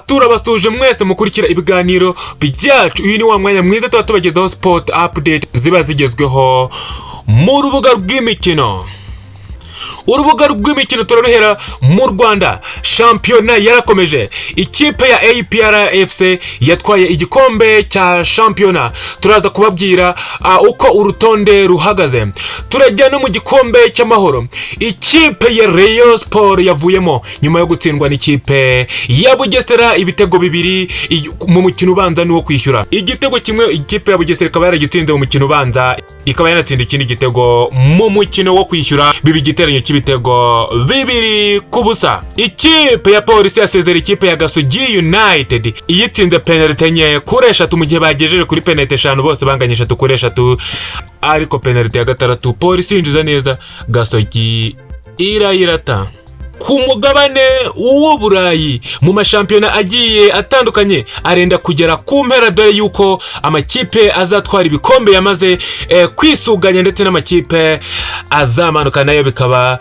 turabasuje mwese mukurikira ibiganiro byacu. Uyu ni wa mwanya mwiza tuba tubagezaho sport update ziba zigezweho mu rubuga rw'imikino. Urubuga rw'imikino turorohera mu Rwanda. Shampiyona yarakomeje. Ikipe ya APR FC yatwaye igikombe cya shampiyona. Turaza kubabwira uko urutonde ruhagaze. Turajya no mu gikombe cy'amahoro. Ikipe ya Rayon Sport yavuyemo nyuma yo gutsindwa n'ikipe ya Bugesera ibitego bibiri mu mukino ubanza n'uwo kwishyura. Igitego kimwe ikipe ya Bugesera ikaba yaragitsinze mu mukino ubanza, ikaba yanatsinda ikindi gitego mu mukino wo kwishyura, bibi giteranyo cy'ibitego 2-0. Ikipe ya Polisi yasezera ikipe ya Gasogi United iyitsinze penalty enye kuri 3 mu gihe bagejeje kuri penalty 5 bose banganyisha 3 kuri 3, ariko penalty ya gatatu Polisi yinjiza neza, Gasogi irayirata. Ku mugabane w'Uburayi mu mashampiyona agiye atandukanye arenda kugera ku mpera, dore yuko amakipe azatwara ibikombe yamaze kwisuganya, ndetse n'amakipe azamanuka nayo bikaba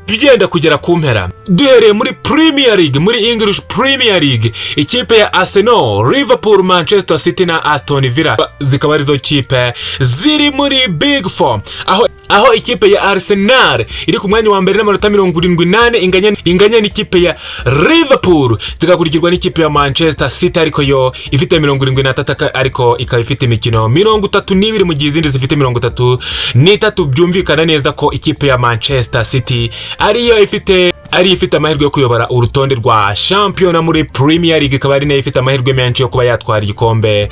byenda kugera ku mpera. Duhereye muri Premier League, muri English Premier League, ikipe ya Arsenal, Liverpool, Manchester City na Aston Villa zikaba arizo kipe ziri muri Big Four, aho ikipe ya Arsenal iri ku mwanya wa mbere n'amanota 78 inganya n'ikipe ya Liverpool, zigakurikirwa n'ikipe ya Manchester City ariko yo ifite 73, ariko ikaba ifite imikino 32 mu gihe izindi zifite 33. Byumvikana neza ko ikipe ya Manchester City ariyo ifite amahirwe yo kuyobora urutonde rwa shampiyona muri Premier League, ikaba ari nayo ifite amahirwe menshi yo kuba yatwara igikombe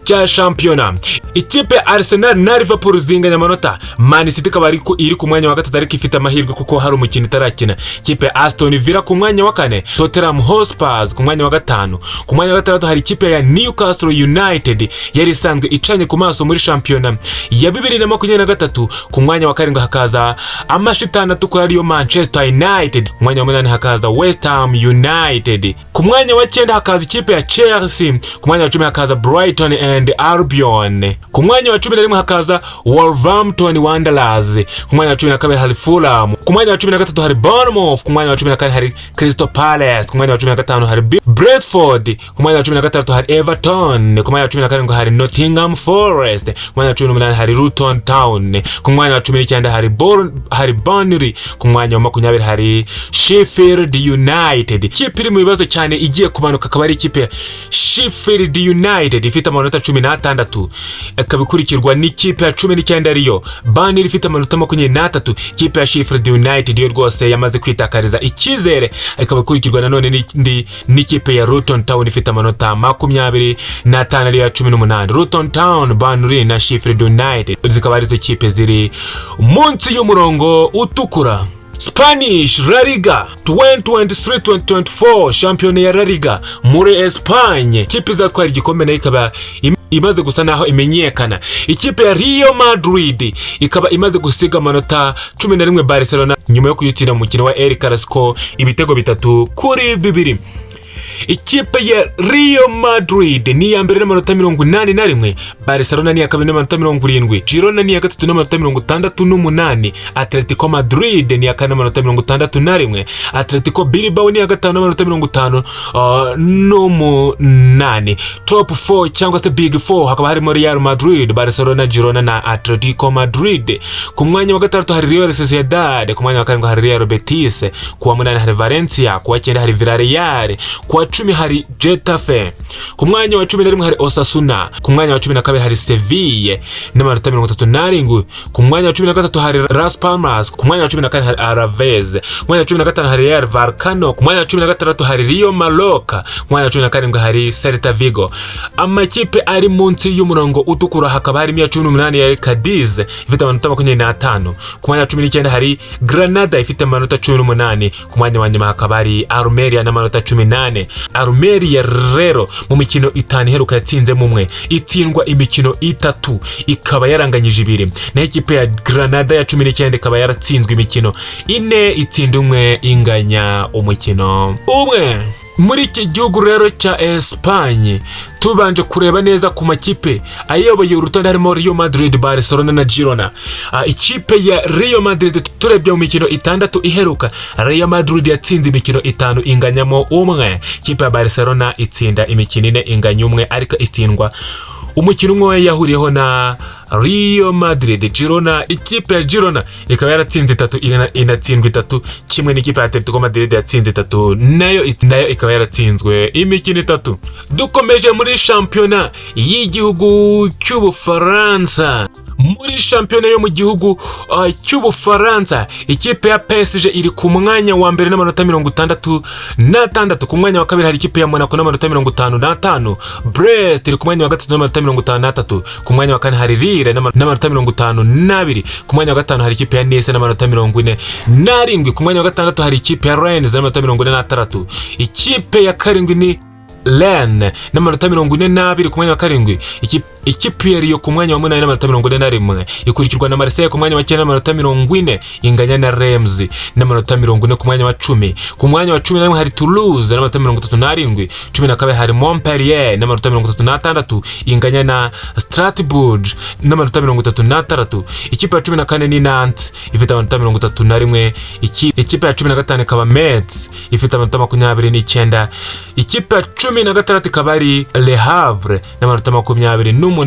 cya shampiyona. Ikipe ya Arsenal na Liverpool zinganya amanota. Man City ikaba iri ku mwanya wa gatatu ariko ifite amahirwe kuko hari umukino itarakina. Ikipe ya Aston Villa ku mwanya wa 4, Tottenham Hotspur ku mwanya wa 5. Ku mwanya wa 6 hari ikipe ya Newcastle United yari isanzwe icanye ku maso muri shampiyona ya 2023. Ku mwanya wa 7 hakaza amashitani atukura ariyo Manchester United. Ku mwanya wa 8 hakaza West Ham United. Ku mwanya wa 9 hakaza ikipe ya Chelsea. Ku mwanya wa 10 hakaza Brighton and Albion. Ku mwanya wa 11 hakaza Wolverhampton Wanderers. Ku mwanya wa 12 hari Fulham. Ku mwanya wa 13 hari Bournemouth. Ku mwanya wa 14 hari Crystal Palace. Ku mwanya wa 15 hari Brentford. Ku mwanya wa 16 hari Everton. Ku mwanya wa 17 hari Nottingham Forest. Ku mwanya wa 18 hari Luton Town. Ku mwanya wa 19 hari Burnley. Ku mwanya wa 20 hari Sheffield United. Ikipe iri mu bibazo cyane igiye kumanuka akaba ari ikipe ya Sheffield United ifite amanota 16, akabikurikirwa n'ikipe ya 19 ariyo Burnley ifite amanota 23. Ikipe ya Sheffield United yo rwose yamaze kwitakariza icyizere, akabikurikirwa nanone n'ikipe ya Luton Town ifite amanota 25 ariyo ya 18. Luton Town, Burnley na Sheffield United zikaba arizo kipe ziri munsi y'umurongo utukura. Spanish La Liga 2023-2024, shampiyona ya La Liga muri Espagne. Ikipe izatwara igikombe nayo ikaba imaze gusa naho imenyekana. Ikipe ya Real Madrid ikaba imaze gusiga amanota 11 Barcelona nyuma yo kuyitsinda mu mukino wa El Clasico ibitego 3-2. Ikipe ya Real Madrid ni ya mbere n'amanota 81, Barcelona ni ya kabiri n'amanota 70, Girona ni ya gatatu n'amanota 68, Atletico Madrid ni ya kane n'amanota 61, Atletico Bilbao ni ya gatanu n'amanota 58. Top 4 cyangwa se Big 4 hakaba harimo Real Madrid, Barcelona, Girona na Atletico Madrid. Ku mwanya wa 6 hari Real Sociedad. Ku mwanya wa 7 hari Real Betis. Ku wa 8 hari Valencia. Ku wa 9 hari Villarreal. Ku wa 10 hari Getafe. Ku mwanya wa 11 hari Osasuna. Ku mwanya wa 12 hari Sevilla n'amanota 37. Ku mwanya wa 13 hari Las Palmas. Ku mwanya wa 14 hari Alaves. Ku mwanya wa 15 hari Real Vallecano. Ku mwanya wa 16 hari Rio Mallorca. Ku mwanya wa 17 hari Celta Vigo. Amakipe ari munsi y'umurongo utukura hakaba hari 18 ya Cadiz ifite amanota 25. Ku mwanya wa 19 hari Granada ifite amanota 18. Ku mwanya wa nyuma hakaba hari Almeria n'amanota 18. Almeria rero mu mikino 5 iheruka yatsinzemo umwe, itsindwa imikino 3 ikaba yaranganyije 2. Na ikipe ya Granada ya 19 ikaba yaratsinzwe imikino 4 itsinda umwe inganya umukino umwe. muri iki gihugu rero cya Espagne tubanje kureba neza ku makipe ayoboye urutonde harimo Real Madrid, Barcelona na Girona. Ikipe ya Real Madrid turebye mu mikino 6 iheruka, Real Madrid yatsinze imikino 5 inganyamo umwe. Ikipe ya Barcelona itsinda imikino 4 inganya umwe, ariko itsindwa umukino umwe yahuriyeho na Real Madrid. Girona, ikipe ya Girona ikaba yaratsinze 3 inatsindwa 3, kimwe n'ikipe ya Atletico Madrid yatsinze 3 nayo ikaba yaratsinzwe imikino 3. Dukomeje muri shampiyona y'igihugu cy'Ubufaransa. Muri shampiyona yo mu gihugu cy'Ubufaransa, ikipe ya PSG iri ku mwanya wa mbere n'amanota 66. Ku mwanya wa kabiri hari ikipe ya Monaco n'amanota 55. Brest iri ku mwanya wa gatatu n'amanota 53. Ku mwanya wa kane hari Lille n'amanota 52. Ku mwanya wa gatanu hari ikipe ya Nice n'amanota 47. Ku mwanya wa gatandatu hari ikipe ya Rennes n'amanota 46. Ikipe ya karindwi ni Rennes n'amanota 42. Ku mwanya wa karindwi ikipe ya Lyon ku mwanya wa 8 n'amanota 41. Ikurikirwa na Marseille ku mwanya wa 9 n'amanota 40, inganya na Reims n'amanota 40. Ku mwanya wa 10, ku mwanya wa 11 hari Toulouse n'amanota 37. 12 hari Montpellier n'amanota 36, inganya na Strasbourg n'amanota 36. Ikipe ya 14 ni Nantes ifite amanota 31. Ikipe ya 15 ikaba Metz ifite amanota 29. Ikipe ya 16 ikaba ari Le Havre n'amanota 28.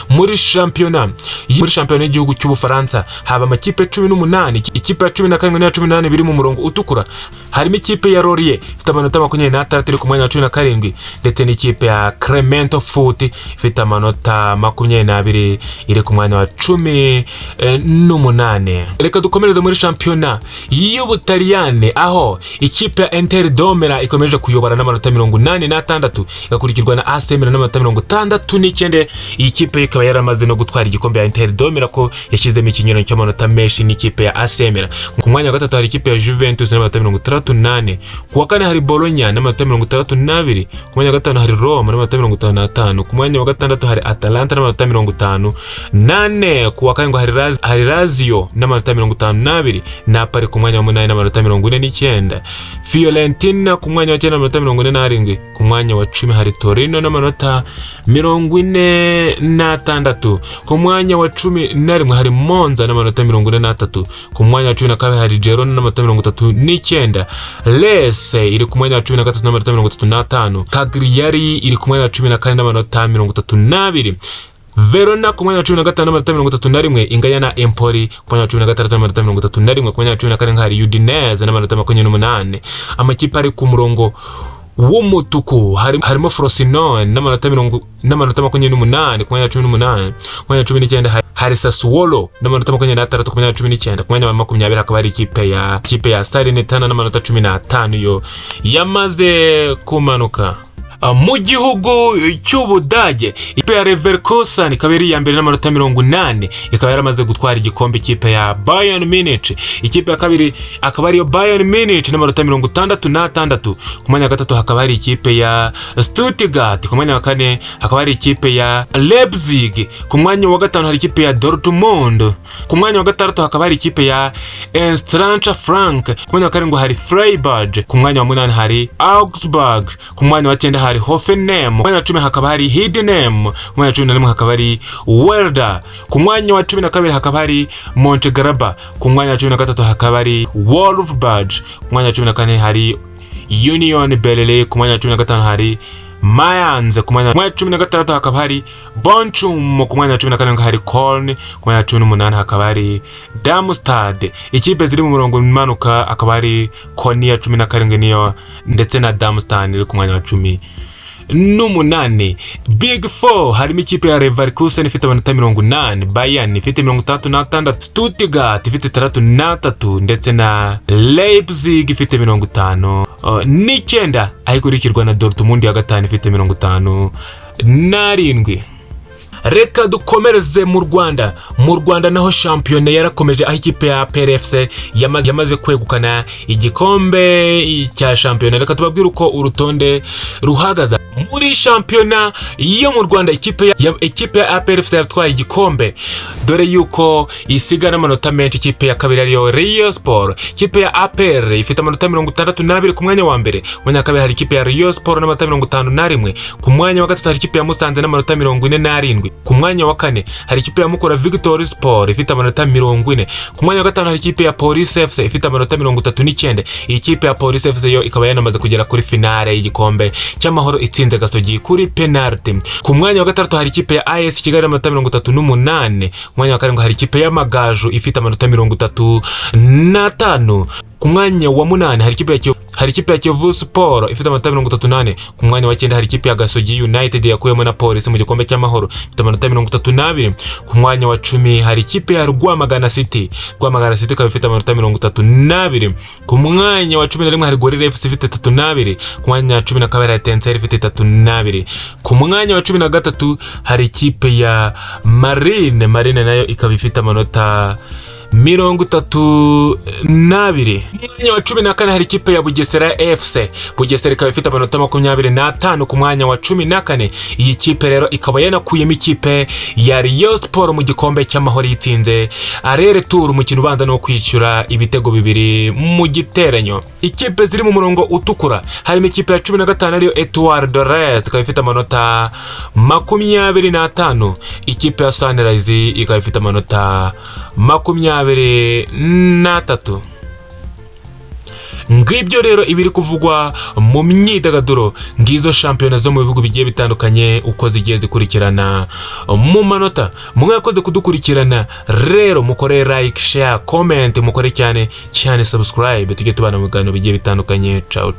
Muri shampiyona y'igihugu cy'Ubufaransa haba amakipe 18. Ikipe ya 17 na 18 biri mu murongo utukura. Harimo ikipe ya Lorient ifite amanota 26 iri ku mwanya wa 17, ndetse n'ikipe ya Clermont Foot ifite amanota 22 iri ku mwanya wa 18. Reka dukomereze muri shampiyona y'Ubutaliyane, aho ikipe ya Inter de Milan ikomeje kuyobora n'amanota 86, igakurikirwa na AC Milan n'amanota 69. Iyi kipe ikaba yaramaze no gutwara igikombe ya Inter de Milan ko yashyizemo ikinyuranyo cy'amanota menshi n'ikipe ya AC Milan. Ku mwanya wa gatatu hari ikipe ya Juventus n'amanota 38. Ku wa kane hari Bologna n'amanota 32. Ku mwanya wa gatanu hari Roma n'amanota 55. Ku mwanya wa gatandatu hari Atalanta n'amanota 58. Ku wa karindwi hari Lazio n'amanota 52. Napoli ku mwanya wa 8 n'amanota 49. Fiorentina ku mwanya wa 9 n'amanota 47. Ku mwanya wa 10 hari Torino n'amanota 46. Ku mwanya wa 11 hari Monza n'amanota 43. Ku mwanya wa 12 hari Girona n'amanota 39. Lecce iri ku mwanya wa 13 n'amanota 35. Cagliari iri ku mwanya wa 14 n'amanota 32. Verona ku mwanya wa 15 n'amanota 31, inganya na Empoli ku mwanya wa 16 n'amanota 31. Ku mwanya wa 14 hari Udinese n'amanota 28. Amakipe ari ku murongo w'umutuku harimo Frosinone n'amanota 28. Ku mwanya wa 18. Ku mwanya wa 19 hari Sassuolo n'amanota 26. Ku mwanya wa 19. Ku mwanya wa 20 hakaba hari ikipe ya Salernitana n'amanota 15 yo yamaze kumanuka. Mu gihugu cy'Ubudage, ikipe ya Leverkusen ikaba iri ya mbere n'amanota 80, ikaba yaramaze gutwara igikombe. Ikipe ya Bayern Munich, ikipe ya kabiri akaba ari yo Bayern Munich n'amanota 66. Ku mwanya wa gatatu hakaba hari ikipe ya Stuttgart. Ku mwanya wa kane hakaba hari ikipe ya Leipzig. Ku mwanya wa gatanu hari ikipe ya Dortmund. Ku mwanya wa gatandatu hakaba hari ikipe ya Eintracht Frankfurt. Ku mwanya wa karindwi hari Freiburg. Ku mwanya wa 8 hari Augsburg. Ku mwanya wa 9 hari Hoffenheim. Ku mwanya wa 10 hakaba hari Heidenheim. Ku mwanya wa 11 hakaba hari Werder. Ku mwanya wa 12 hakaba hari Mönchengladbach. Ku mwanya wa 13 hakaba hari Wolfsburg. Ku mwanya wa 14 hari Union Berlin. Ku mwanya wa 15 hari Mayence. Ku mwanya wa 16 hakaba hari Bochum. Ku mwanya wa 17 hari Köln. Ku mwanya wa 18 hakaba hari Darmstadt. Ikipe ziri mu murongo umanuka hakaba hari Konya 17 niyo, ndetse na Darmstadt iri ku mwanya wa 18. Big Four harimo ikipe ya Leverkusen ifite amanota 80, Bayern ifite 36, Stuttgart ifite 33, ndetse na Leipzig ifite 59, aho ikurikirwa na Dortmund ya gatanu ifite 57. Reka dukomereze mu Rwanda naho shampiyona yarakomeje aho ikipe ya PRFC yamaze kwegukana igikombe cya shampiyona. Reka tubabwire uko urutonde ruhagaze muri shampiyona yo mu Rwanda. Ikipe ya PRFC yatwaye igikombe dore yuko isigana amanota menshi. Ikipe ya kabiri ariyo Rayon Sport. Ikipe ya APR ifite amanota 62 ku mwanya wa mbere. Ku mwanya wa kabiri hari ikipe ya Rayon Sport n'amanota 51. Ku mwanya wa gatatu hari ikipe ya Musanze n'amanota 47. Ku mwanya wa kane hari ikipe ya Mukura Victory Sport ifite amanota 40. Ku mwanya wa gatanu hari ikipe ya Police FC ifite amanota 39. Iyi kipe ya Police FC yo ikaba yanamaze kugera kuri finale y'igikombe cy'amahoro itsinze Gasogi kuri penalty. Ku mwanya wa gatatu hari ikipe ya AS Kigali amanota 38. Ku mwanya wa karindwi hari ikipe ya Magaju ifite amanota 35. Ku mwanya wa munani hari ikipe ya Kiyovu Sport ifite amanota 38. Ku mwanya wa cyenda hari ikipe ya Gasogi United yakuyemo na Police mu gikombe cy'amahoro ifite amanota 32. Ku mwanya wa 10 hari ikipe ya Rwamagana City ikaba ifite amanota 32. Ku mwanya wa 11 hari Gorilla FC ifite 32. Ku mwanya wa 12 hari Etincelle ifite 32. Ku mwanya wa 13 hari ikipe ya Marine nayo ikaba ifite amanota 32. Mwanya wa 14 hari ikipe ya Bugesera FC. Bugesera ikaba ifite amanota 25 ku mwanya wa 14. Iyi kipe rero ikaba yanakuyemo ikipe ya Rayon Sport mu gikombe cy'amahoro yitsinze arere tour umukino ubanza no kwishyura ibitego 2 mu giteranyo. Ikipe ziri mu murongo utukura harimo ikipe ya 15 ariyo Etoile de l'Est ikaba ifite amanota 25. Ikipe ya Sunrise ikaba ifite amanota 23. Ngibyo rero ibiri kuvugwa mu myidagaduro. Ngizo shampiyona zo mu bihugu bigiye bitandukanye uko zigiye zikurikirana mu manota. Mwakoze kudukurikirana rero mukore like, share, comment, mukore cyane subscribe tujye tubana mu biganiro bigiye bitandukanye. Ciao.